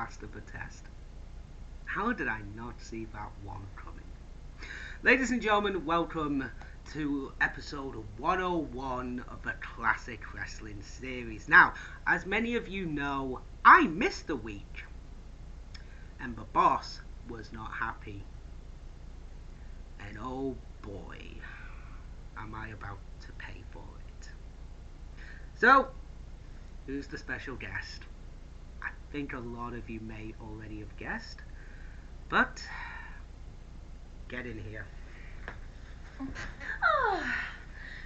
passed the test. How did I not see that one coming? Ladies and gentlemen, welcome to episode 101 of the Classic Wrestling series. Now, as many of you know, I missed a week, and the boss was not happy. And oh boy, am I about to pay for it. So, who's the special guest? I think a lot of you may already have guessed, but get in here. Oh,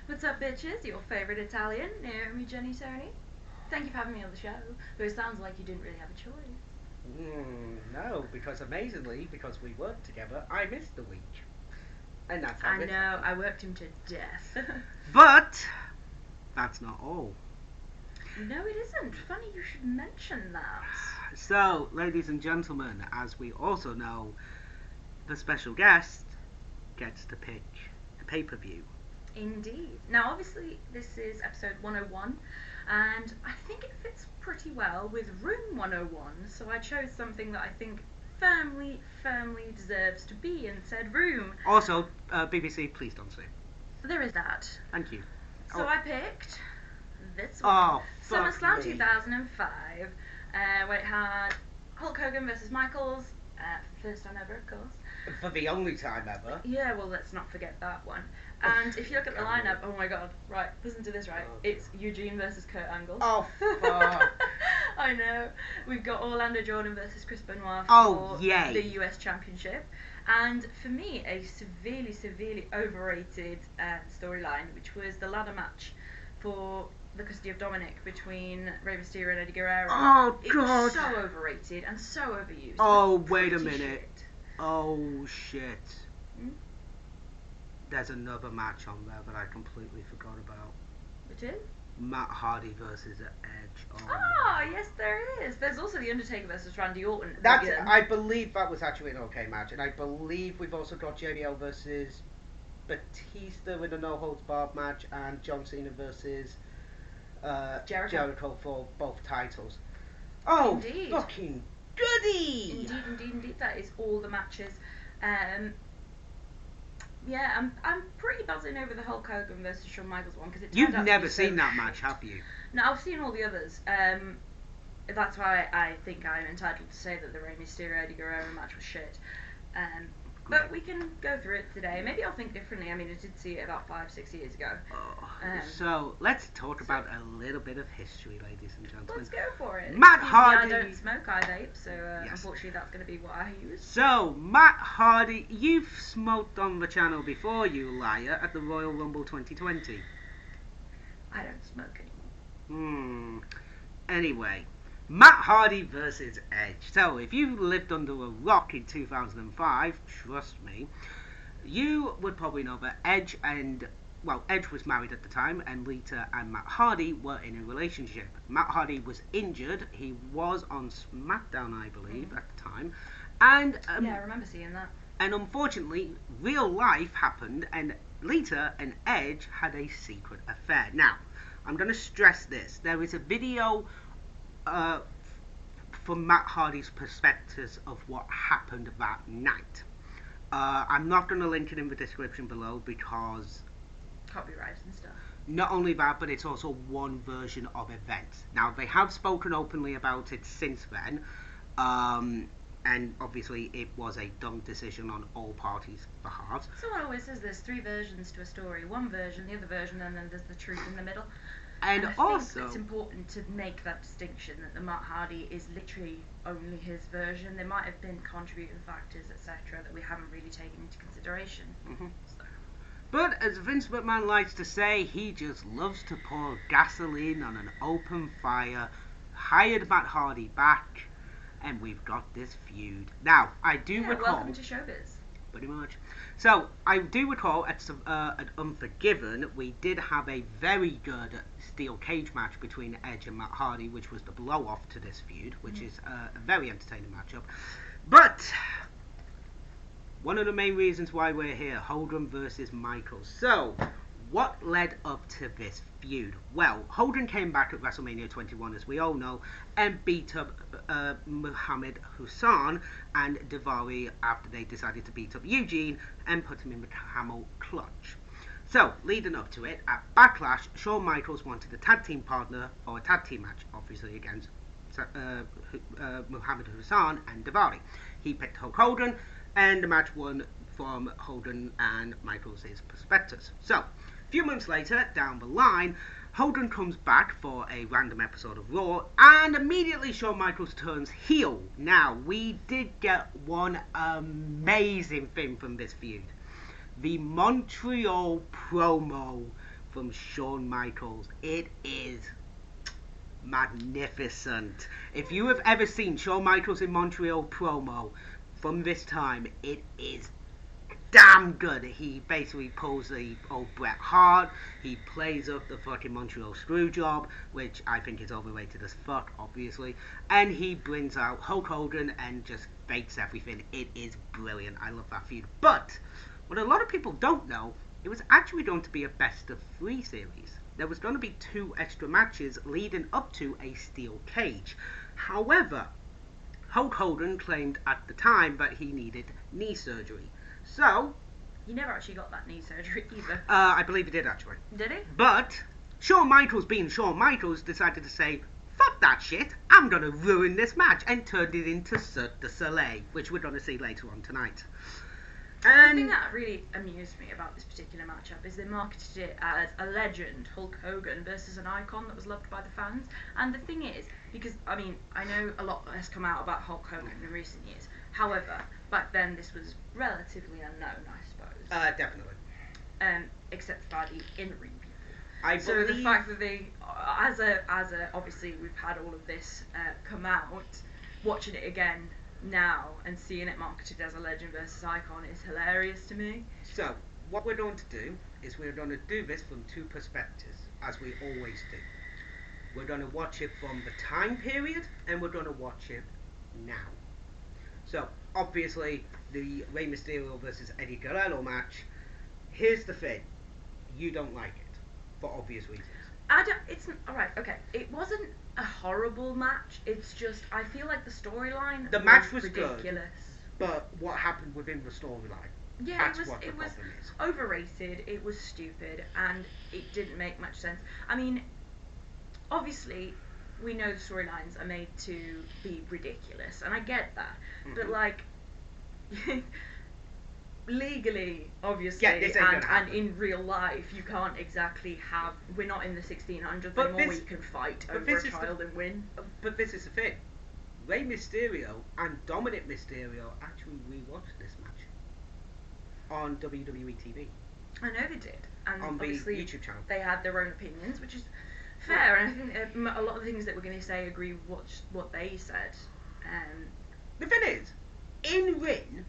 what's up, bitches? Your favorite Italian, Naomi, Jenny, Tony. Thank you for having me on the show. But it sounds like you didn't really have a choice. No, because amazingly, because we worked together, I missed a week. And that's how I know, I worked him to death. But that's not all. No, it isn't. Funny you should mention that. So, ladies and gentlemen, as we also know, the special guest gets to pick the pay-per-view. Indeed. Now, obviously, this is episode 101, and I think it fits pretty well with Room 101, so I chose something that I think firmly deserves to be in said room. Also, BBC, please don't sing. There is that. Thank you. So I picked this one. Oh, SummerSlam 2005, where it had Hulk Hogan versus Michaels, first time ever, of course. For the only time ever. Yeah, well, let's not forget that one. And if you look at the lineup, oh my god, right, listen to this, right? It's Eugene versus Kurt Angle. Oh, fuck. I know. We've got Orlando Jordan versus Chris Benoit Oh, for yay. the US Championship. And for me, a severely overrated storyline, which was the ladder match for the custody of Dominic between Rey Mysterio and Eddie Guerrero. Oh, it God. was so overrated and so overused. Oh, It's wait a pretty minute. shit. Oh, shit. Hmm? There's another match on there that I completely forgot about. Which is? Matt Hardy versus Edge. Oh, Ah, no. yes, there is. There's also the Undertaker versus Randy Orton. That's, again. I believe that was actually an okay match, and I believe we've also got JBL versus Batista with a no holds barred match, and John Cena versus Jericho for both titles. Oh, Indeed. fucking goody! Indeed. That is all the matches. Yeah, I'm pretty buzzing over the Hulk Hogan versus Shawn Michaels one because it. You've turned out to never be so seen that shit. match, have you? No, I've seen all the others. That's why I think I'm entitled to say that the Rey Mysterio Eddie Guerrero match was shit. But we can go through it today. Maybe I'll think differently. I mean, I did see it about 5-6 years ago. So let's talk about a little bit of history, ladies and gentlemen. Let's go for it. Matt Excuse Hardy. me, I don't smoke, I vape, so Yes. unfortunately that's going to be what I use. So, Matt Hardy, you've smoked on the channel before, you liar, at the Royal Rumble 2020. I don't smoke anymore. Anyway, Matt Hardy versus Edge. So, if you lived under a rock in 2005, trust me, you would probably know that Edge was married at the time, and Lita and Matt Hardy were in a relationship. Matt Hardy was injured. He was on SmackDown, I believe, at the time. And Yeah, I remember seeing that. and unfortunately, real life happened, and Lita and Edge had a secret affair. Now, I'm going to stress this. There is a video from Matt Hardy's perspectives of what happened that night. I'm not going to link it in the description below because Copyrights and stuff. not only that, but it's also one version of events. Now, they have spoken openly about it since then, and obviously it was a dumb decision on all parties' behalves. Someone always says there's 3 versions to a story. One version, the other version, and then there's the truth in the middle. And I also, think it's important to make that distinction that the Matt Hardy is literally only his version. There might have been contributing factors, etc., that we haven't really taken into consideration. So. but as Vince McMahon likes to say, he just loves to pour gasoline on an open fire, hired Matt Hardy back, and we've got this feud. Now, I do recall... Welcome to showbiz. Pretty much. So, I do recall at Unforgiven, we did have a very good steel cage match between Edge and Matt Hardy, which was the blow-off to this feud, which is a very entertaining matchup. But, one of the main reasons why we're here, Hogan versus Michaels. So, what led up to this feud? Well, Hogan came back at WrestleMania 21, as we all know, and beat up Muhammad Hassan and Daivari after they decided to beat up Eugene and put him in the camel clutch. So, leading up to it, at Backlash, Shawn Michaels wanted a tag team partner for a tag team match, obviously against Muhammad Hassan and Daivari. He picked Hulk Hogan, and the match won from Hogan and Michaels' perspectives. So, a few months later, down the line, Hogan comes back for a random episode of Raw, and immediately Shawn Michaels turns heel. Now, we did get one amazing thing from this feud. The Montreal promo from Shawn Michaels. It is magnificent. If you have ever seen Shawn Michaels in Montreal promo from this time, it is damn good. He basically pulls the old Bret Hart. He plays up the fucking Montreal screw job, which I think is overrated as fuck, obviously. And he brings out Hulk Hogan and just fakes everything. It is brilliant. I love that feud. But what a lot of people don't know, it was actually going to be a best of 3 series. There was going to be 2 extra matches leading up to a steel cage. However, Hulk Hogan claimed at the time that he needed knee surgery. So, He never actually got that knee surgery either. I believe he did actually. Did he? But Shawn Michaels, being Shawn Michaels, decided to say, fuck that shit, I'm going to ruin this match, and turned it into Cirque du Soleil, which we're going to see later on tonight. The thing that really amused me about this particular matchup is they marketed it as a legend, Hulk Hogan, versus an icon that was loved by the fans. And the thing is, because, I mean, I know a lot has come out about Hulk Hogan in recent years. However, back then this was relatively unknown, I suppose. Definitely. Except by the in-ring people. So believe... the fact that they, as a, obviously we've had all of this come out, watching it again now and seeing it marketed as a legend versus icon is hilarious to me. So, what we're going to do is we're going to do this from 2 perspectives, as we always do. We're going to watch it from the time period, and we're going to watch it now. So, obviously, the Rey Mysterio versus Eddie Guerrero match, here's the thing, you don't like it, for obvious reasons. It's alright, okay. It wasn't a horrible match. It's just I feel like the storyline. The match was ridiculous. Good, but what happened within the storyline? Yeah, That's it was overrated. It was stupid, and it didn't make much sense. I mean, obviously, we know the storylines are made to be ridiculous, and I get that. Mm-hmm. But like. Legally, obviously, and in real life, you can't exactly have. We're not in the 1600s anymore where you can fight over a child and win. But this is the thing: Rey Mysterio and Dominic Mysterio actually rewatched this match on WWE TV. I know they did, and on obviously the YouTube channel. They had their own opinions, which is fair. And I think a lot of the things that we're going to say agree with what they said. The thing is, in ring,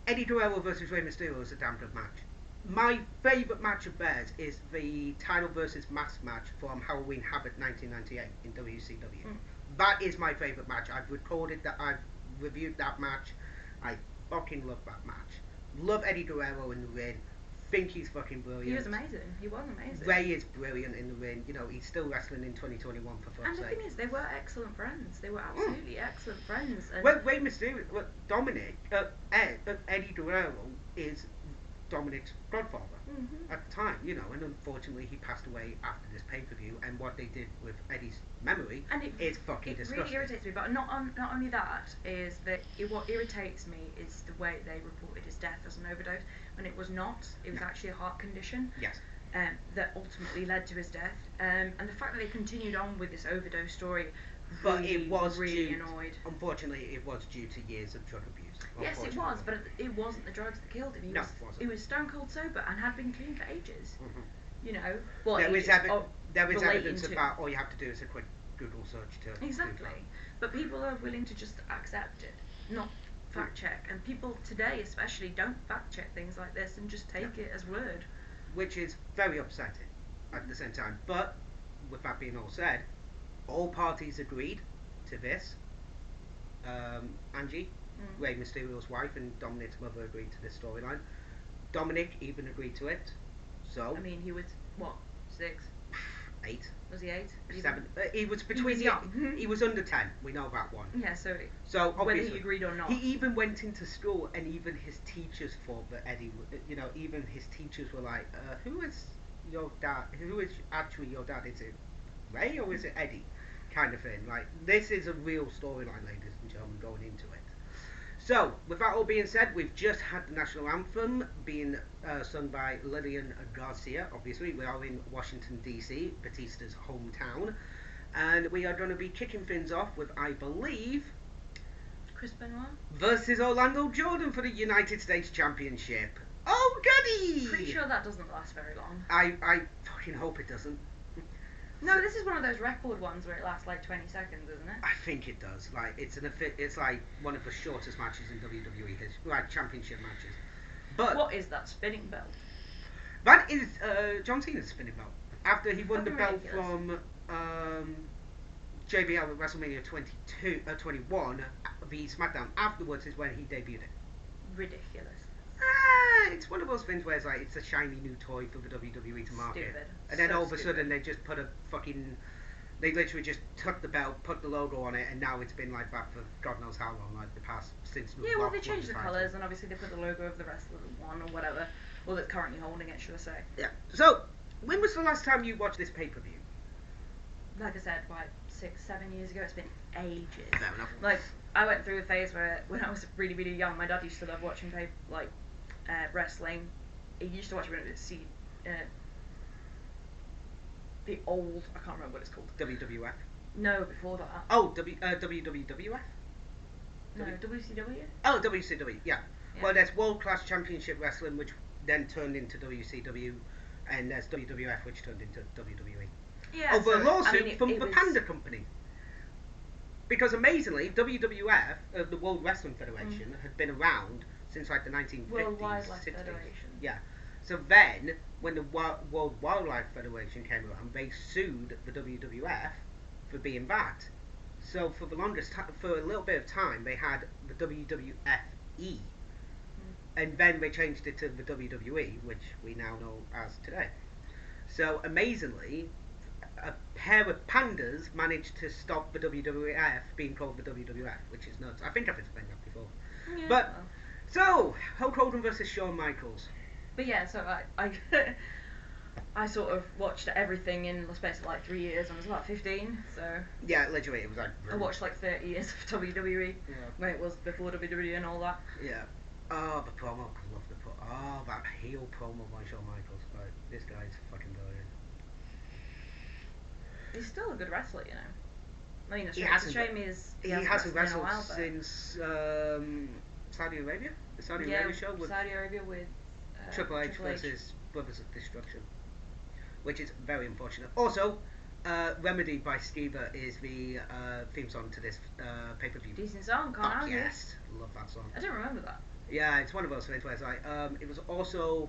Eddie Guerrero versus Rey Mysterio is a damn good match. My favourite match of theirs is the title versus mask match from Halloween Havoc 1998 in WCW. That is my favourite match. I've recorded that, I've reviewed that match. I fucking love that match. Love Eddie Guerrero in the ring. Think he's fucking brilliant. He was amazing. He was amazing. Ray is brilliant in the ring. You know, he's still wrestling in 2021 for fuck's sake. And the thing is, they were excellent friends. They were absolutely excellent friends. And well, Rey Mysterio, Dominic, Eddie Guerrero is Dominic's godfather at the time, you know, and unfortunately he passed away after this pay-per-view, and what they did with Eddie's memory is fucking disgusting. It really irritates me, but not only that, is that what irritates me is the way they reported his death as an overdose, when it was not. It was actually a heart condition. Yes. That ultimately led to his death, and the fact that they continued on with this overdose story, but it was really annoyed. Unfortunately, it was due to years of drug abuse. Yes, it was, but it wasn't the drugs that killed him. He was stone cold sober and had been clean for ages. You know, well, there was evidence about all you have to do is a quick Google search to exactly. But people are willing to just accept it, not fact check, and people today especially don't fact check things like this and just take it as word, which is very upsetting at the same time. But with that being all said, all parties agreed to this. Angie, Rey Mysterio's wife, and Dominic's mother agreed to this storyline. Dominic even agreed to it. So I mean, he was what, 6? 8, Was he 8? 7. He was between. He was young. He was under 10. We know that one. Yeah, so So whether obviously, he agreed or not. he even went into school, and even his teachers thought that Eddie. Even his teachers were like, "Who is your dad? Who is actually your dad? Is it Ray or is it Eddie?" Kind of thing. Like, this is a real storyline, ladies and gentlemen, going into it. So, with that all being said, we've just had the national anthem being sung by Lillian Garcia. Obviously, we are in Washington, D.C., Batista's hometown. And we are going to be kicking things off with, I believe, Chris Benoit versus Orlando Jordan for the United States Championship. Oh, goody! Pretty sure that doesn't last very long. I fucking hope it doesn't. No, this is one of those record ones where it lasts like 20 seconds, isn't it? I think it does. Like, it's like one of the shortest matches in WWE history, like championship matches. But what is that spinning belt? that is John Cena's spinning belt after he won the Fucking belt ridiculous. from JBL at WrestleMania 21. The SmackDown afterwards is when he debuted it. Ridiculous. It's one of those things where it's a shiny new toy for the WWE to market. Stupid. And then So all of a stupid. sudden they just put a fucking... They literally just took the belt, put the logo on it, and now it's been like that for God knows how long, like the past, since the Yeah, well, Rock they won changed the title. colours, and obviously they put the logo of the wrestler that won or whatever. Well, that's currently holding it, should I say. Yeah. So, when was the last time you watched this pay-per-view? Like I said, like 6, 7 years ago, it's been ages. Fair enough. Like, I went through a phase where, when I was really, really young, my dad used to love watching wrestling. He used to watch it when it was the old, I can't remember what it's called. WWF. No, before that. Oh, WWF? No, WCW? Oh, WCW, yeah. Yeah. Well, there's World Class Championship Wrestling, which then turned into WCW, and there's WWF, which turned into WWE. Yeah, Over a lawsuit I mean, from it the was- Panda Company. Because amazingly, WWF, the World Wrestling Federation, had been around since like the 1950s. World Wildlife 60s. Federation. Yeah. So then, when the World Wildlife Federation came around, they sued the WWF for being that. So for the longest time, for a little bit of time, they had the WWFE, and then they changed it to the WWE, which we now know as today. So amazingly, a pair of pandas managed to stop the WWF being called the WWF, which is nuts. I think I've explained that before. Yeah, But well. so Hulk Hogan versus Shawn Michaels. But yeah, so I I sort of watched everything in the space of like 3 years. I was about 15, so Yeah, literally, it was like. I watched like 30 years of WWE, Yeah. when it was before WWE and all that. Yeah. Oh, the promo. I love the promo. Oh, that heel promo by Shawn Michaels. Right, this guy's fucking brilliant. He's still a good wrestler, you know. I mean, it's He a hasn't- shame he He hasn't hasn't wrestled in a wrestled while, but since Saudi Arabia. The Saudi yeah, Arabia show with Saudi Arabia with Triple H versus Brothers of Destruction, which is very unfortunate. Also, Remedy by Skiba is the theme song to this pay-per-view. Decent song, can't Fuck argue. yes, love that song. I don't remember that. Yeah, it's one of those things where it's like, it was also,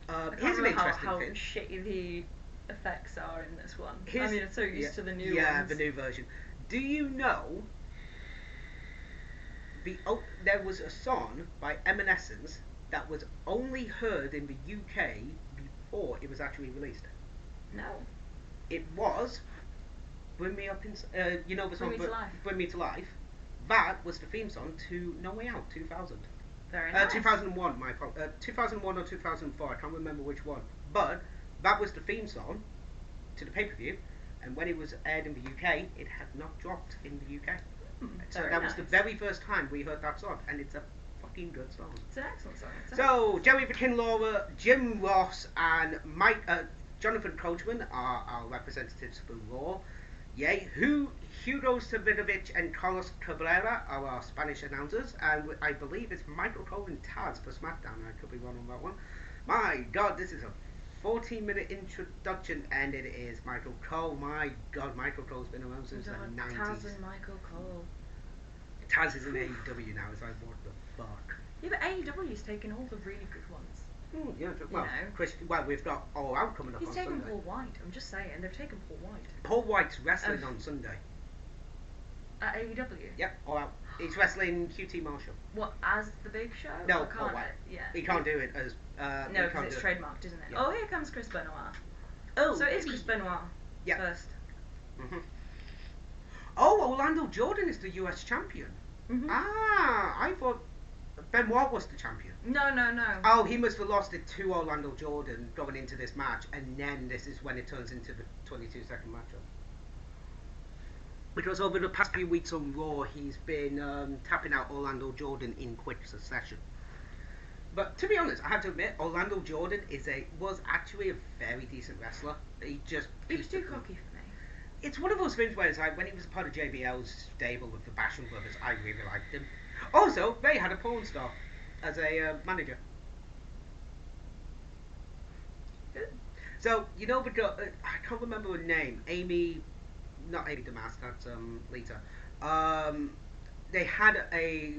I can't here's an remember interesting how thing. shitty the effects are in this one. I Here's- mean, it's so used to the new yeah, ones. the new version. Do you know there was a song by Evanescence that was only heard in the UK before it was actually released? No. It was Bring Me Up in, you know the song Bring Me to Life. Bring Me to Life. That was the theme song to No Way Out 2000. Very nice. 2001, 2001 or 2004, I can't remember which one. But that was the theme song to the pay-per-view, and when it was aired in the UK, it had not dropped in the UK. So Very that was the nice. very first time we heard that song, and it's a fucking good song. It's an excellent song. So, Jerry the King Lawler, Jim Ross, and Jonathan Coachman are our representatives for Raw. Yay. Hugo Savinovich and Carlos Cabrera are our Spanish announcers, and I believe it's Michael Cole and Taz for SmackDown. I could be wrong on that one. My God, this is a 14-minute introduction, and it is Michael Cole. My God, Michael Cole's been around since the 90s. Taz and Michael Cole. Taz is in AEW now. It's like, what the fuck? Yeah, but AEW's taken all the really good ones. Yeah, well, know. we've got All Out coming up He's on taken Sunday. Paul White. I'm just saying, they've taken Paul White. Paul White's wrestling on Sunday. At AEW? Yep, All Out. He's wrestling QT Marshall. What, as the Big Show? No, Or can't All Out. Yeah. He can't do it as... no, because it's trademarked, isn't it? Yeah. Oh, here comes Chris Benoit. Oh, so it is Chris Benoit yeah. first. Mm-hmm. Oh, Orlando Jordan is the US champion. Mm-hmm. Ah, I thought Benoit was the champion. No. Oh, he must have lost it to Orlando Jordan going into this match, and then this is when it turns into the 22-second matchup. Because over the past few weeks on Raw, he's been tapping out Orlando Jordan in quick succession. But to be honest, I have to admit, Orlando Jordan was actually a very decent wrestler. He was too cocky for me. It's one of those things where it's like, when he was part of JBL's stable with the Basham brothers, I really liked him. Also, they had a porn star as a manager. Good. So, you know, I can't remember her name. Not Amy Damas, that's Lita. They had a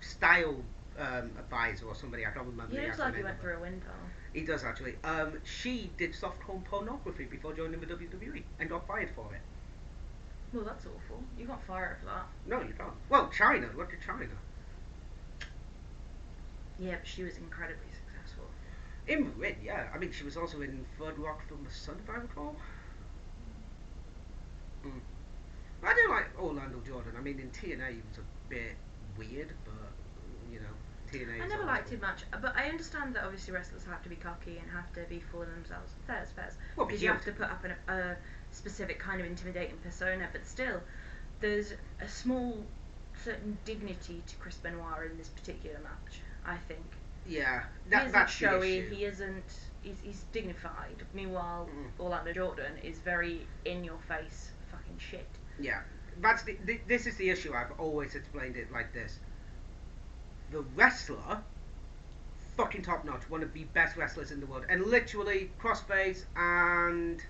style advisor or somebody, I can't remember. He looks like he went through a window. He does actually. She did softcore pornography before joining the WWE and got fired for it. Well, that's awful. You can't fire her for that. No, you can't. Well, China. Look at China. Yeah, but she was incredibly successful. In Marin, yeah. I mean, she was also in Third Rock from the Sun, if I recall. I do like Orlando Jordan. I mean, in TNA he was a bit weird, but, you know, TNA I never liked him much, but I understand that obviously wrestlers have to be cocky and have to be full of themselves. Fairs. Well, because you have to put up a specific kind of intimidating persona, but still, there's a small certain dignity to Chris Benoit in this particular match, I think. Yeah, that's showy. He isn't. He's dignified. Meanwhile, Orlando Jordan is very in your face, fucking shit. Yeah, that's this is the issue. I've always explained it like this. The wrestler, fucking top notch, one of the best wrestlers in the world, and literally crossface and.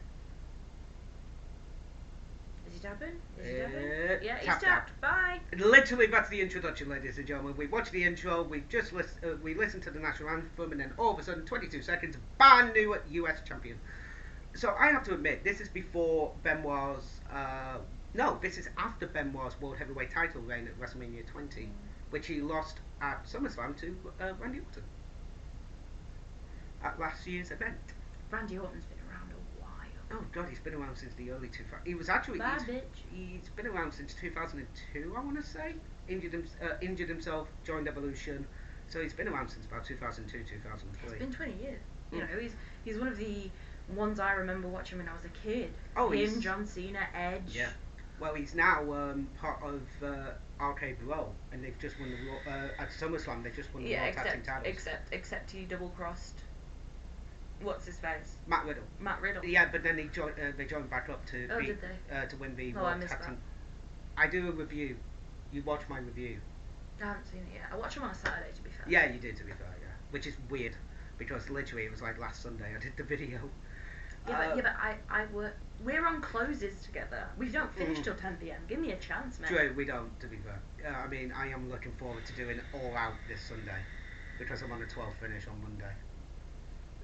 Is he tapping? Yeah, he's tapped. tapped. Bye. Literally, that's the introduction, ladies and gentlemen. We watched the intro. We've just we listened to the national anthem, and then all of a sudden, 22 seconds, brand new US champion. So I have to admit, this is before Benoit's. No, this is after Benoit's World Heavyweight title reign at WrestleMania 20, which he lost at SummerSlam to Randy Orton at last year's event. Randy Orton's been around a while. Oh god, he's been around since the early 2000s. He was actually he's been around since 2002, I want to say. Injured himself, joined Evolution, so he's been around since about 2002, 2003. It's been 20 years. You know, he's one of the ones I remember watching when I was a kid. Oh, him, John Cena, Edge. Yeah. Well, he's now part of RK Bro, and they've just won the at SummerSlam. They just won the Raw Tag Team titles. Except he double crossed. What's his face? Matt Riddle. Matt Riddle. Yeah, but then they joined back up to did they? To win the Raw Tag Team. Team. I do a review. You watch my review. I haven't seen it yet. I watch him on a Saturday, to be fair. Yeah, you did, to be fair. Yeah, which is weird because literally it was like last Sunday I did the video. Yeah, but I work. We're on closes together. We don't finish till 10 p.m. Give me a chance, man. True, we don't, to be fair. I mean, I am looking forward to doing All Out this Sunday because I'm on a 12 finish on Monday.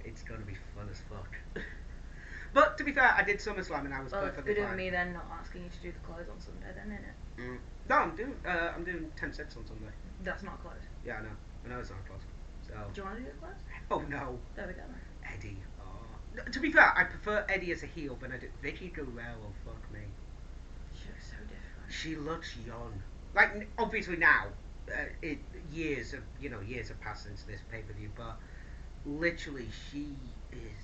It's going to be fun as fuck. But to be fair, I did SummerSlam and I was perfectly it's good fine. of me then not asking you to do the close on Sunday, then, innit? No, I'm doing 10 sets on Sunday. That's not close. Yeah, I know it's not close. So. Do you want to do the close? Oh no. There we go then. Eddie. No, to be fair, I prefer Eddie as a heel, but I did Vicky Guerrero. Fuck me. She looks so different. She looks young. Like obviously now, years have passed since this pay-per-view, but literally she is.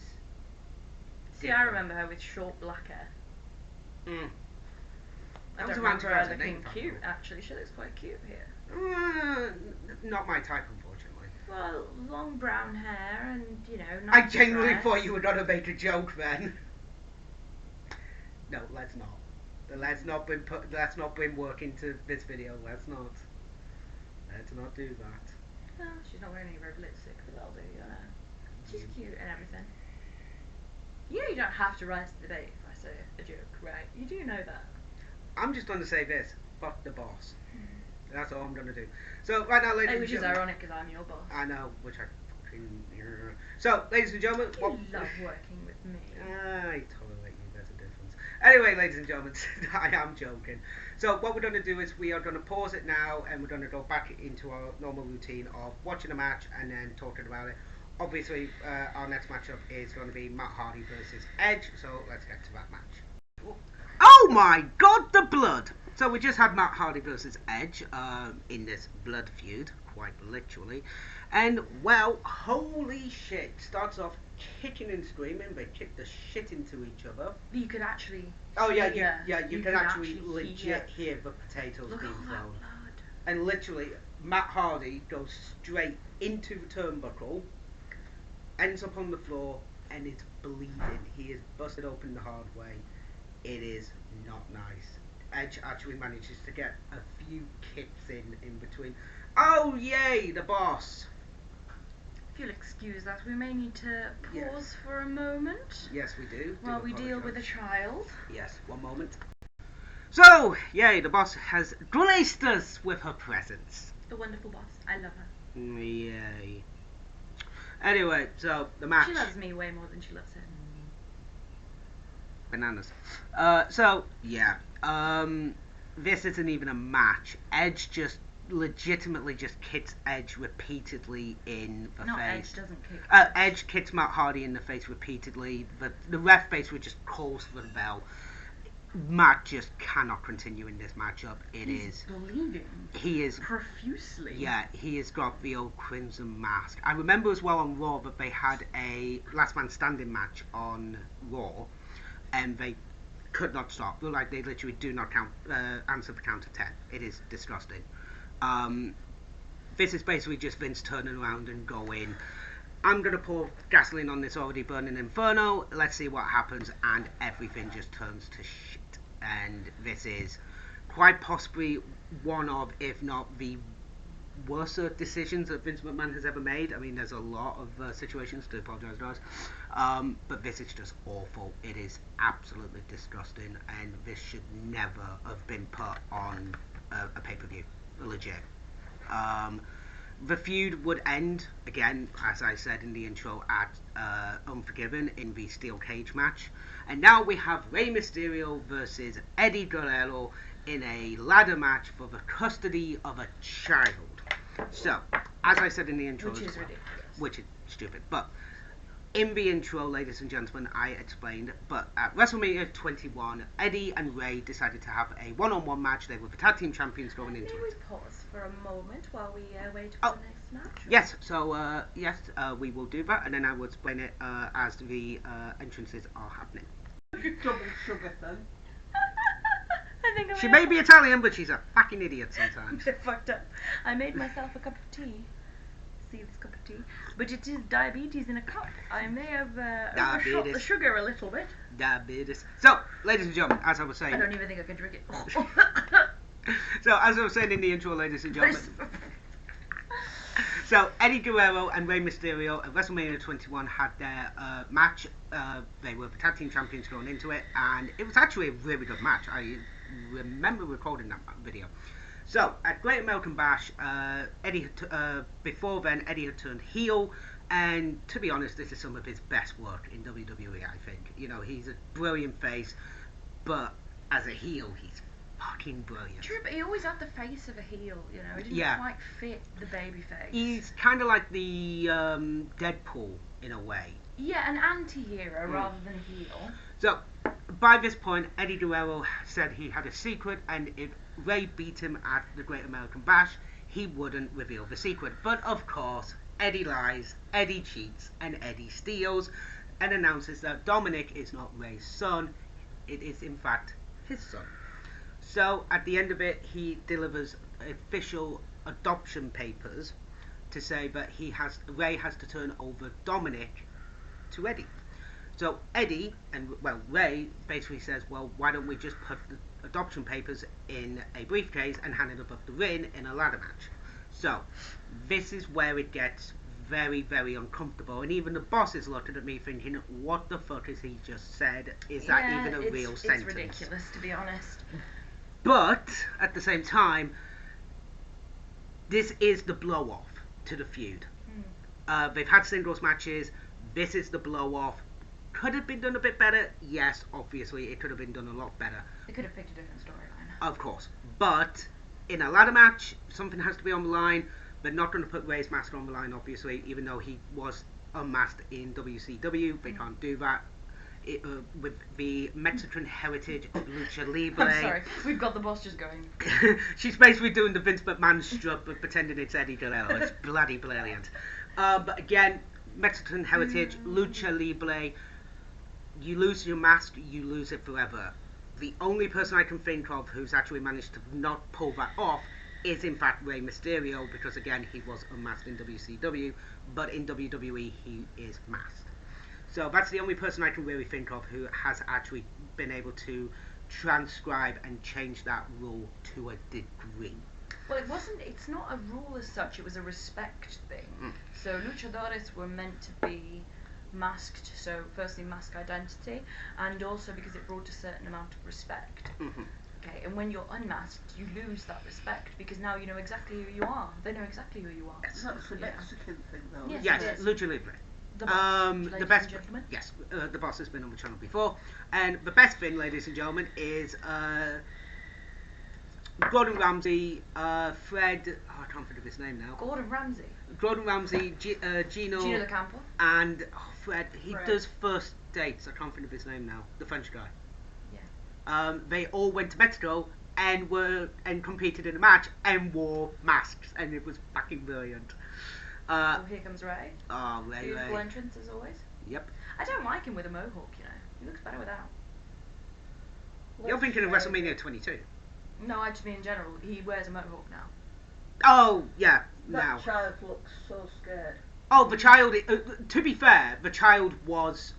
See, I remember her with short black hair. I don't remember her looking cute. Actually, she looks quite cute here. Not my type, unfortunately. Well, long brown hair and, nice I genuinely dress. thought you were going to make a joke then. No, let's not. Let's not bring work into this video. Let's not do that. Well, she's not wearing any red lipstick, but that'll do, She's cute and everything. You don't have to rise to the bait if I say a joke, right? You do know that. I'm just going to say this. Fuck the boss. That's all I'm going to do. So, right now, ladies and which gentlemen... is ironic because I'm your boss. I know, which I fucking... So, ladies and gentlemen... You love working with me. I tolerate you, there's a difference. Anyway, ladies and gentlemen, I am joking. So what we're going to do is we are going to pause it now and we're going to go back into our normal routine of watching a match and then talking about it. Obviously, our next matchup is going to be Matt Hardy versus Edge, so let's get to that match. Oh my god, the blood! So we just had Matt Hardy versus Edge in this blood feud, quite literally. And, well, holy shit, starts off kicking and screaming. They kick the shit into each other. You could actually you can actually legit hear the potatoes being thrown. And literally, Matt Hardy goes straight into the turnbuckle, ends up on the floor, and is bleeding. He is busted open the hard way. It is not nice. Edge actually manages to get a few kicks in between. Oh yay, the boss! If you'll excuse that, we may need to pause for a moment. Yes, we do. While we deal with a child. Yes, one moment. So, yay, the boss has graced us with her presence. The wonderful boss. I love her. Yay. Anyway, so the match. She loves me way more than she loves him. Bananas. This isn't even a match. Edge just legitimately just kicks Edge repeatedly in the face. Edge doesn't kick. Edge kicks Matt Hardy in the face repeatedly. The ref basically just calls for the bell. Matt just cannot continue in this matchup. He's bleeding. He is profusely. Yeah, he has got the old crimson mask. I remember as well on Raw that they had a last man standing match on Raw, and they could not stop. They're like, they literally do not answer the count of 10. It is disgusting. This is basically just Vince turning around and going, I'm going to pour gasoline on this already burning inferno, let's see what happens, and everything just turns to shit. And this is quite possibly one of, if not the worst decisions that Vince McMahon has ever made. I mean, there's a lot of situations, to apologise guys, but this is just awful. It is absolutely disgusting, and this should never have been put on a pay-per-view, legit. The feud would end, again, as I said in the intro, at Unforgiven in the steel cage match. And now we have Rey Mysterio versus Eddie Guerrero in a ladder match for the custody of a child. So, as I said in the intro, which is ridiculous. Which is stupid. But in the intro, ladies and gentlemen, I explained, but at WrestleMania 21, Eddie and Rey decided to have a one-on-one match. They were the tag team champions going into it. May we pause for a moment while we wait for the next match? Yes, so, we will do that, and then I will explain it as the entrances are happening. Double sugar then. She may be Italian, but she's a fucking idiot sometimes. I fucked up. I made myself a cup of tea. See this cup of tea, but it is diabetes in a cup. I may have overshot the sugar a little bit. Diabetes. So, ladies and gentlemen, as I was saying, I don't even think I can drink it. So, as I was saying in the intro, ladies and gentlemen, so Eddie Guerrero and Rey Mysterio at WrestleMania 21 had their match. They were the tag team champions going into it, and it was actually a really good match. I remember recording that video. So, at Great American Bash, before then, Eddie had turned heel, and to be honest, this is some of his best work in WWE, I think. You know, he's a brilliant face, but as a heel, he's fucking brilliant. True, but he always had the face of a heel, you know, it didn't quite fit the baby face. He's kind of like the Deadpool, in a way. Yeah, an anti-hero rather than a heel. So, by this point, Eddie Guerrero said he had a secret, and if Rey beat him at the Great American Bash, he wouldn't reveal the secret. But of course, Eddie lies, Eddie cheats, and Eddie steals, and announces that Dominic is not Rey's son, it is in fact his son. So, at the end of it, he delivers official adoption papers to say that Rey has to turn over Dominic to Eddie. So Eddie Rey basically says, well, why don't we just put the adoption papers in a briefcase and hand it above the ring in a ladder match? So this is where it gets very, very uncomfortable, and even the boss is looking at me thinking, what the fuck has he just said? Is that even a real sentence? It's ridiculous, to be honest. But at the same time, this is the blow off to the feud. They've had singles matches. This is the blow off. could have been done a bit better. Yes, obviously, it could have been done a lot better. They could have picked a different storyline. Of course. But in a ladder match, something has to be on the line. They're not going to put Rey's mask on the line, obviously, even though he was unmasked in WCW. They can't do that. With the Mexican heritage of Lucha Libre. I'm sorry, we've got the boss just going. She's basically doing the Vince McMahon strut but pretending it's Eddie Guerrero. It's bloody brilliant. But again, Mexican heritage, Lucha Libre, you lose your mask, you lose it forever. The only person I can think of who's actually managed to not pull that off is in fact Rey Mysterio, because again, he was unmasked in WCW, but in WWE he is masked. So that's the only person I can really think of who has actually been able to transcribe and change that rule to a degree. Well, it's not a rule as such, it was a respect thing. So luchadores were meant to be masked, so firstly mask identity, and also because it brought a certain amount of respect. Okay, and when you're unmasked, you lose that respect, because now you know exactly who you are. They know exactly who you are. That's the Mexican thing, though. Yes, Lucha Libre. The boss, the best, and gentlemen. yes, the boss has been on the channel before, and the best thing, ladies and gentlemen, is Gordon Ramsay, Fred. I can't think of his name now. Gordon Ramsay, Gino Gino Campo, and Fred. He Fred. does first dates. I can't think of his name now. The French guy. Yeah. They all went to Mexico and competed in a match and wore masks, and it was fucking brilliant. Oh, here comes Rey. Oh, Rey. Beautiful entrance as always. Yep. I don't like him with a mohawk, you know. He looks better without. You're thinking of WrestleMania 22. No, I just mean in general. He wears a mohawk now. Oh, yeah, now. That child looks so scared. Oh, the child, to be fair, the child was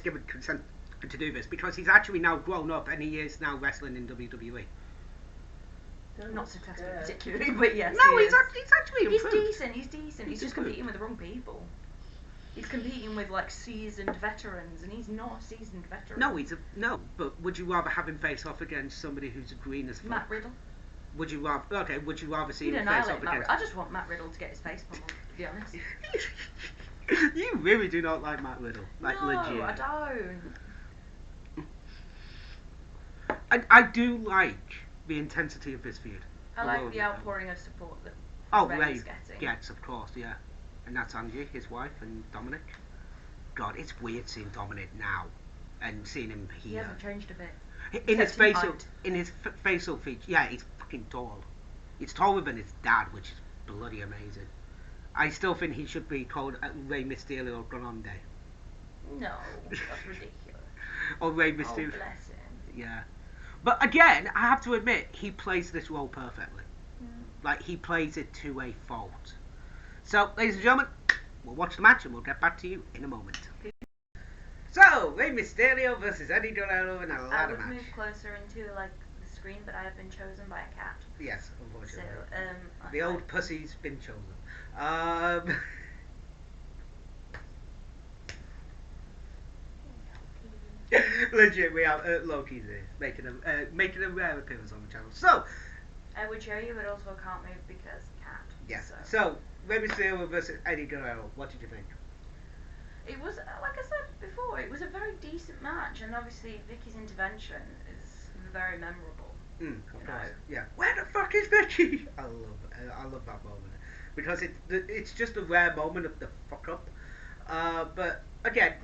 given consent to do this, because he's actually now grown up and he is now wrestling in WWE. Not successful particularly, but yes. No, he he's actually improved. He's decent. He's just improved. competing with the wrong people. He's competing with like seasoned veterans, and he's not a seasoned veteran. No, but would you rather have him face off against somebody who's green as fuck? Matt Riddle. Would you rather see He'd him face annihilate off Matt against... Riddle. I just want Matt Riddle to get his face pummeled, to be honest. You really do not like Matt Riddle. Like, no, legit. I don't. I do like the intensity of this feud. I like the outpouring of support that Rey Rey is getting. gets, of course, yeah. And that's Angie, his wife, and Dominic. God, it's weird seeing Dominic now and seeing him He here. hasn't changed a bit. In his Except facial, facial feature, yeah, he's fucking tall. He's taller than his dad, which is bloody amazing. I still think he should be called Rey Mysterio Grande. No, that's ridiculous. Or Rey Oh, Mysterio. bless him. Yeah. But again, I have to admit, he plays this role perfectly. Like, he plays it to a fault. So, ladies and gentlemen, we'll watch the match and we'll get back to you in a moment. So, Rey Mysterio versus Eddie Guerrero in a I ladder would match. move closer into like the screen, but I have been chosen by a cat. Yes, So, unfortunately. The old pussy's been chosen. Legit, we have Loki's here, making a rare appearance on the channel. So, I would show you, but also can't move because cat. yes. So, Rey Mysterio versus Eddie Guerrero. What did you think? It was, like I said before, it was a very decent match, and obviously Vicky's intervention is very memorable. Of course. Yeah. Where the fuck is Vicky? I love that moment, because it's just a rare moment of the fuck up. But again,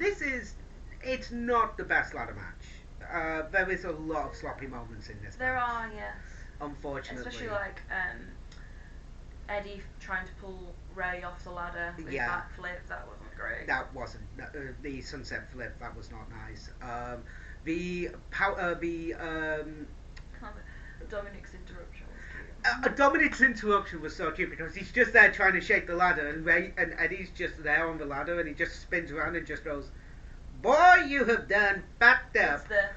it's not the best ladder match. There is a lot of sloppy moments in this There match. are, yes. Unfortunately. Especially like Eddie trying to pull Rey off the ladder with that flip, that wasn't great. That wasn't the sunset flip. That was not nice. Dominic's interruption was cute. Dominic's interruption was so cute, because he's just there trying to shake the ladder, and Eddie's just there on the ladder, and he just spins around and just goes, "Boy, you have done fucked up." It's the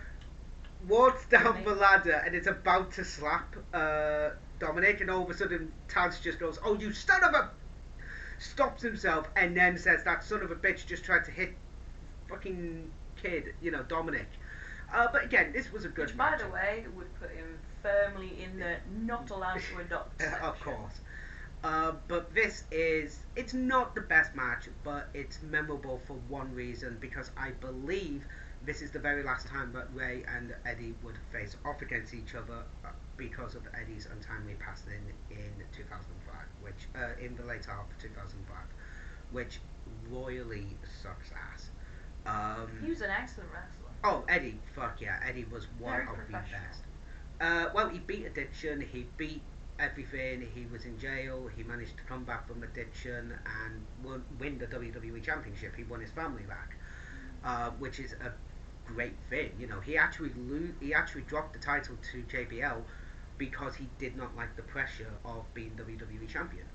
Walks down the ladder and is about to slap Dominic, and all of a sudden Taz just goes, "Oh, you son of a..." Stops himself and then says, "That son of a bitch just tried to hit fucking kid, Dominic." But again, this was a good Which, match. by the way, would put him firmly in the not allowed to adopt section. Of course. But it's not the best match, but it's memorable for one reason, because I believe this is the very last time that Rey and Eddie would face off against each other, because of Eddie's untimely passing in 2005, which, in the later half of 2005, which royally sucks ass. He was an excellent wrestler. Oh, Eddie, fuck yeah, Eddie was one Very of the professional. best. Well, he beat addiction, he beat everything, he was in jail, he managed to come back from addiction and win the WWE Championship. He won his family back, which is a great thing. You know, he actually dropped the title to JBL because he did not like the pressure of being WWE Champion.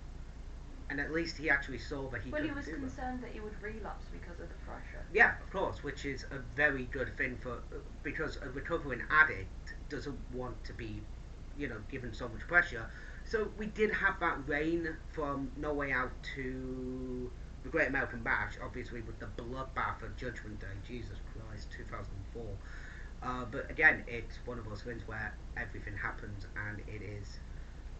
And at least he actually saw that he Well, he couldn't was do it. concerned that he would relapse because of the pressure. Yeah, of course, which is a very good thing for, because a recovering addict doesn't want to be, given so much pressure. So we did have that reign from No Way Out to the Great American Bash, obviously with the bloodbath of Judgment Day. Jesus Christ, 2004. But again, it's one of those things where everything happens, and it is.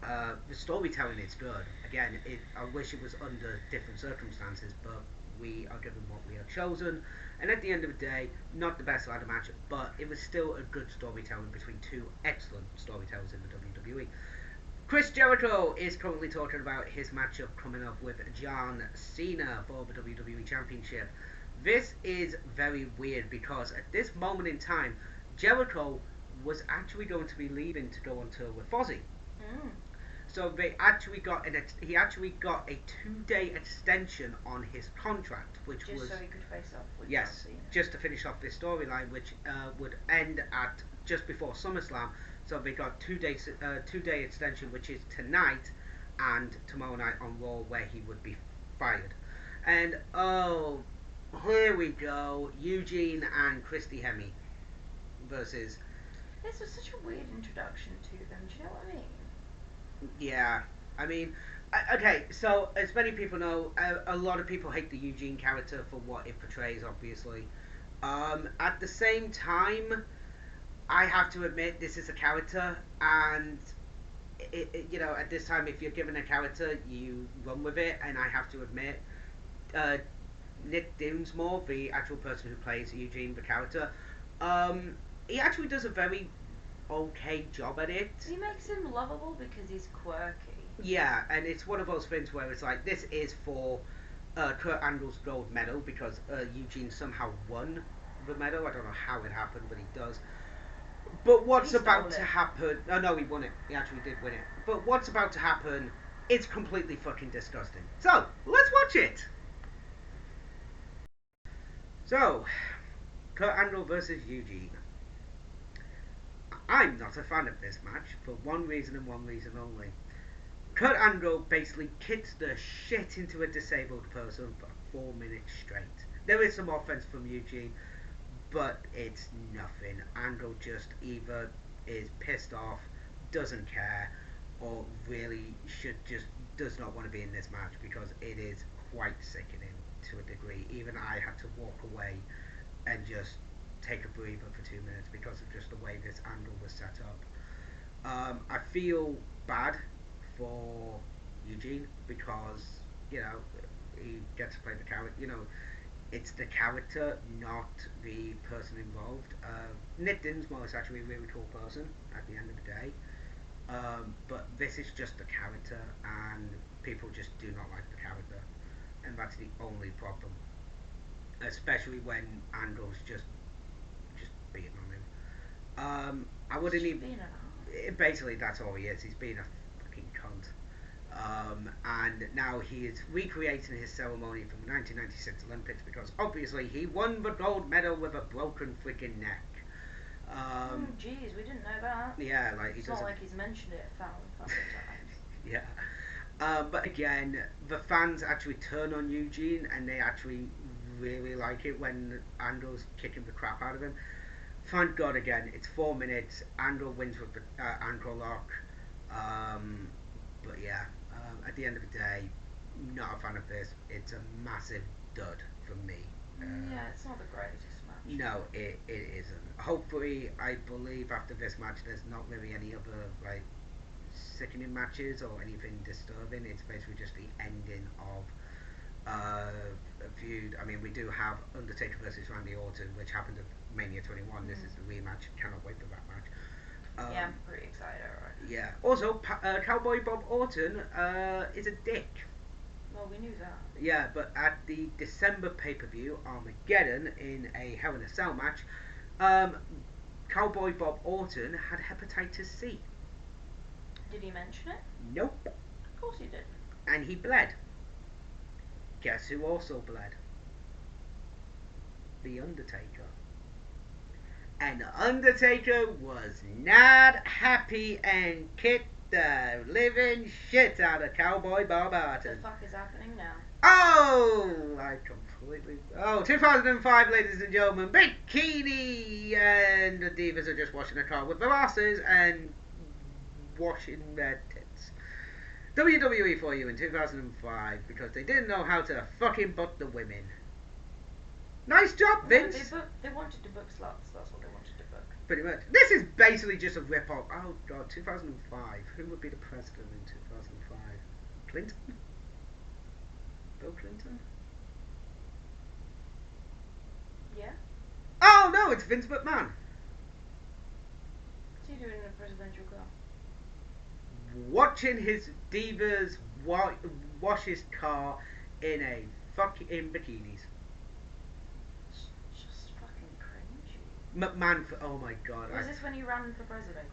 The storytelling is good. Again, I wish it was under different circumstances, but we are given what we are chosen. And at the end of the day, not the best ladder match, but it was still a good storytelling between two excellent storytellers in the WWE. Chris Jericho is currently talking about his matchup coming up with John Cena for the WWE Championship. This is very weird because at this moment in time, Jericho was actually going to be leaving to go on tour with Fozzy. Mm. So he actually got a 2-day extension on his contract, which Just was so he could face off with yes, John Cena. just to finish off this storyline, which would end at just before SummerSlam. So they got 2-day extension, which is tonight and tomorrow night on Raw, where he would be fired. And oh, here we go, Eugene and Christy Hemme versus. This was such a weird introduction to them. Do you know what I mean? Yeah, I mean, okay, so as many people know, a lot of people hate the Eugene character for what it portrays, obviously. At the same time, I have to admit this is a character, and at this time, if you're given a character, you run with it, and I have to admit, Nick Dinsmore, the actual person who plays Eugene, the character, he actually does a very okay job at it. He makes him lovable because he's quirky. Yeah, and it's one of those things where it's like, this is for Kurt Angle's gold medal, because Eugene somehow won the medal. I don't know how it happened, but he does. But what's about to happen? Oh no, he won it. He actually did win it. But what's about to happen? It's completely fucking disgusting. So let's watch it. So, Kurt Angle versus Eugene. I'm not a fan of this match for one reason and one reason only. Kurt Angle basically kicks the shit into a disabled person for 4 minutes straight. There is some offense from Eugene, but it's nothing. Angle just either is pissed off, doesn't care, or really does not want to be in this match, because it is quite sickening to a degree. Even I had to walk away and just take a breather for 2 minutes because of just the way this angle was set up. I feel bad for Eugene because he gets to play the character. It's the character, not the person involved. Nick Dinsmore is actually a really cool person at the end of the day, but this is just the character, and people just do not like the character, and that's the only problem. Especially when Angle's just beating on him. I wouldn't even. Basically, that's all he is. He's being a fucking cunt. And now he is recreating his ceremony from the 1996 Olympics, because obviously he won the gold medal with a broken freaking neck. Jeez, we didn't know that. Yeah, like it's not like he's mentioned it a thousand times. Yeah. But again, the fans actually turn on Eugene, and they actually really like it when Angle's kicking the crap out of him. Thank God, again, it's 4 minutes. Angle wins with the ankle lock. But yeah, at the end of the day, not a fan of this. It's a massive dud for me. Yeah, it's not the greatest match. No, it isn't. Hopefully, I believe after this match, there's not really any other sickening matches or anything disturbing. It's basically just the ending of a feud. I mean, we do have Undertaker versus Randy Orton, which happened at Mania 21. This is the rematch. Cannot wait for that match. Yeah, I'm pretty excited already. Yeah. Also, Cowboy Bob Orton is a dick. Well, we knew that. Yeah, but at the December pay-per-view, Armageddon, in a Hell in a Cell match, Cowboy Bob Orton had hepatitis C. Did he mention it? Nope. Of course he didn't. And he bled. Guess who also bled? The Undertaker. And the Undertaker was not happy and kicked the living shit out of Cowboy Bob What Orton. the fuck is happening now? Oh, I completely... Oh, 2005, ladies and gentlemen, bikini, and the divas are just washing the car with their asses and washing their tits. WWE for you in 2005, because they didn't know how to fucking book the women. Nice job, Vince! No, they wanted to book slots, that's what they wanted to book. Pretty much. This is basically just a rip-off. Oh god, 2005. Who would be the president in 2005? Clinton? Bill Clinton? Yeah? Oh no, it's Vince McMahon. What's he doing in a presidential car? Watching his divas wash his car in bikinis. Just fucking cringy. McMahon, oh my god. Was this when he ran for president?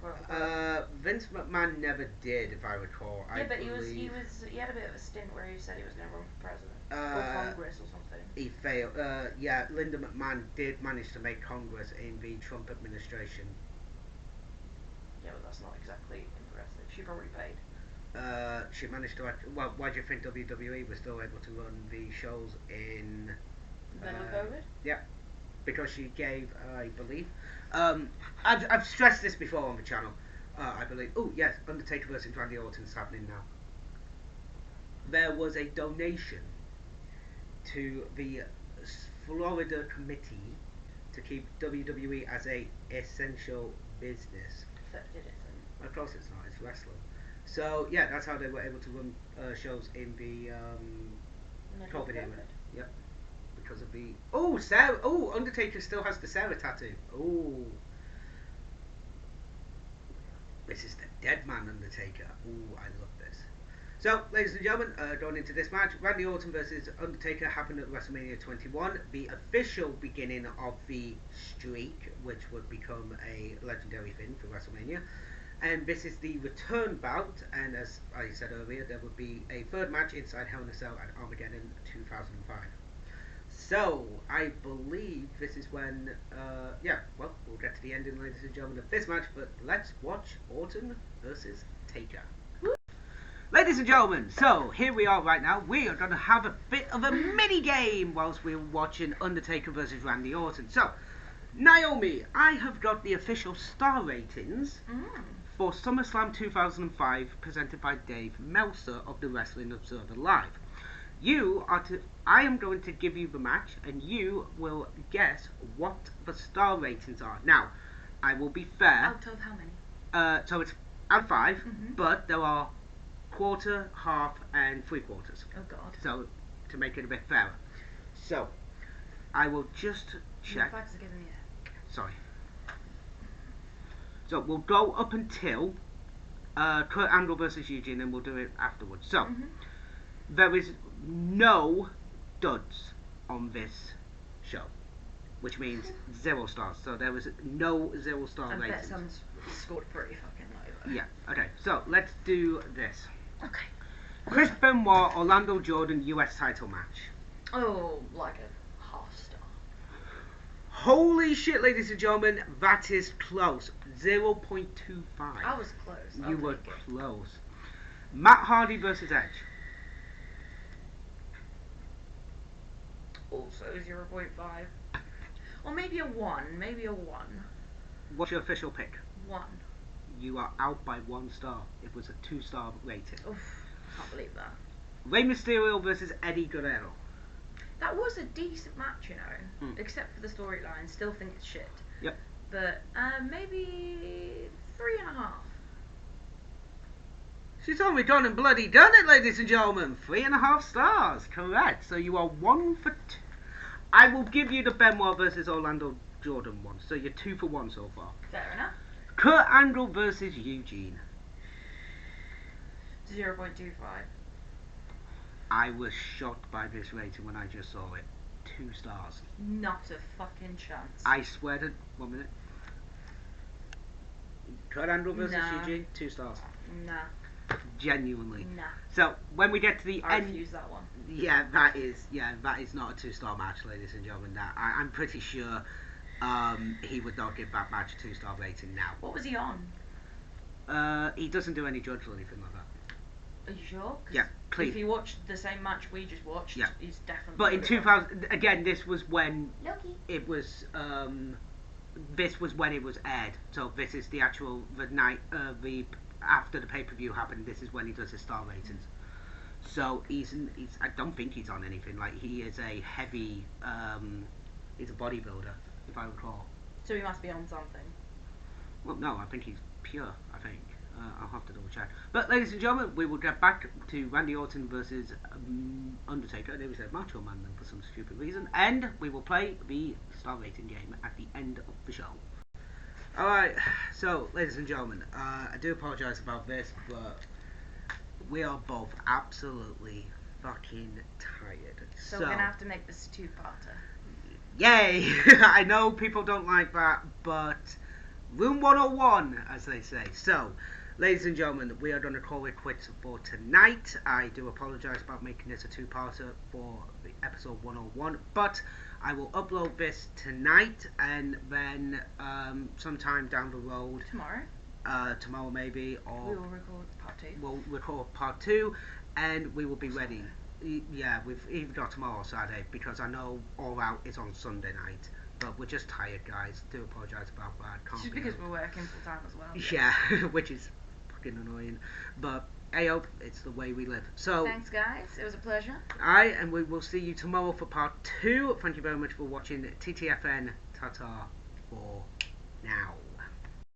Vince McMahon never did, if I recall. Yeah, but believe he had a bit of a stint where he said he was going to run for president or Congress or something. He failed. Yeah, Linda McMahon did manage to make Congress in the Trump administration. Yeah, but that's not exactly impressive. She probably paid. She managed to. Well, why do you think WWE was still able to run the shows in? Then with COVID? Yeah, because she gave, I believe. I've stressed this before on the channel. I believe. Oh yes, Undertaker versus Randy Orton is happening now. There was a donation to the Florida committee to keep WWE as a essential business. Except it isn't. Of course it's not, it's wrestling. So yeah, that's how they were able to run shows in the COVID era. Yep. Because of the Sarah. Oh, Undertaker still has the Sarah tattoo. Oh, this is the dead man Undertaker. Oh, I love this. So, ladies and gentlemen, going into this match, Randy Orton versus Undertaker happened at WrestleMania 21, the official beginning of the streak, which would become a legendary thing for WrestleMania. And this is the return bout, and as I said earlier, there would be a third match inside Hell in a Cell at Armageddon 2005. So, I believe this is when, well, we'll get to the ending, ladies and gentlemen, of this match, but let's watch Orton versus Taker. Ladies and gentlemen, so here we are right now. We are going to have a bit of a mini game whilst we're watching Undertaker versus Randy Orton. So, Naomi, I have got the official star ratings for SummerSlam 2005, presented by Dave Meltzer of the Wrestling Observer Live. I am going to give you the match, and you will guess what the star ratings are. Now, I will be fair. Out of how many? So it's out of 5, but there are quarter, half, and 3/4. Oh god. So to make it a bit fairer. So I will just check. Facts are giving me Sorry. So we'll go up until Kurt Angle versus Eugene, and we'll do it afterwards. So there is no duds on this show, which means 0 stars. So there was no 0-star ratings. I bet someone's scored pretty fucking low. Yeah. Okay. So let's do this. Okay. Chris Benoit, Orlando Jordan, US title match. Oh, like a half star. Holy shit, ladies and gentlemen, that is close. 0.25. I was close. You were close. Matt Hardy versus Edge. Also 0.5. Or maybe a 1. Maybe a 1. What's your official pick? 1. You are out by 1 star. It was a 2-star rating. Oof, can't believe that. Rey Mysterio versus Eddie Guerrero. That was a decent match, you know. Except for the storyline. Still think it's shit. Yep. But maybe 3.5. She's only gone and bloody done it, ladies and gentlemen. 3.5 stars, correct. So you are 1 for 2. I will give you the Benoit versus Orlando Jordan one. So you're 2 for 1 so far. Fair enough. Kurt Angle versus Eugene. 0.25. I was shocked by this rating when I just saw it. 2 stars. Not a fucking chance. I swear to... 1 minute. Kurt Angle versus Eugene, 2 stars. Nah. Genuinely. Nah. So when we get to the I end... refuse that one. Yeah, that is not a 2-star match, ladies and gentlemen. I'm pretty sure he would not give that match a 2-star rating now. What was he on? He doesn't do any judge or anything like that. Are you sure? 'Cause Yeah, clean. if you watched the same match we just watched, Yeah. he's definitely. But in 2000, again, this was when Loki. it was. This was when it was aired. So this is the actual the night after the pay-per-view happened. This is when he does his star ratings. So he's I don't think he's on anything. Like, he is a heavy. He's a bodybuilder, if I recall. So he must be on something. Well, no, I think he's pure. I think. I'll have to double check. But ladies and gentlemen, we will get back to Randy Orton versus Undertaker. They said Macho Man then for some stupid reason, and we will play the star rating game at the end of the show. Alright, so ladies and gentlemen, I do apologise about this, but we are both absolutely fucking tired. So we're gonna have to make this a 2-parter. Yay! I know people don't like that, but Room 101, as they say. So, ladies and gentlemen, we are going to call it quits for tonight. I do apologise about making this a 2-parter for the episode 101, but I will upload this tonight, and then sometime down the road, tomorrow maybe, or we will record part 2. We'll record part 2, and we will be ready. Yeah, we've either got tomorrow or Saturday, because I know All Out is on Sunday night. But we're just tired, guys. Do apologise about that. It's just because we're working full time as well. Yeah, which is fucking annoying. But ayo, it's the way we live. So thanks, guys. It was a pleasure. Alright, and we will see you tomorrow for part 2. Thank you very much for watching TTFN. Ta-ta for now.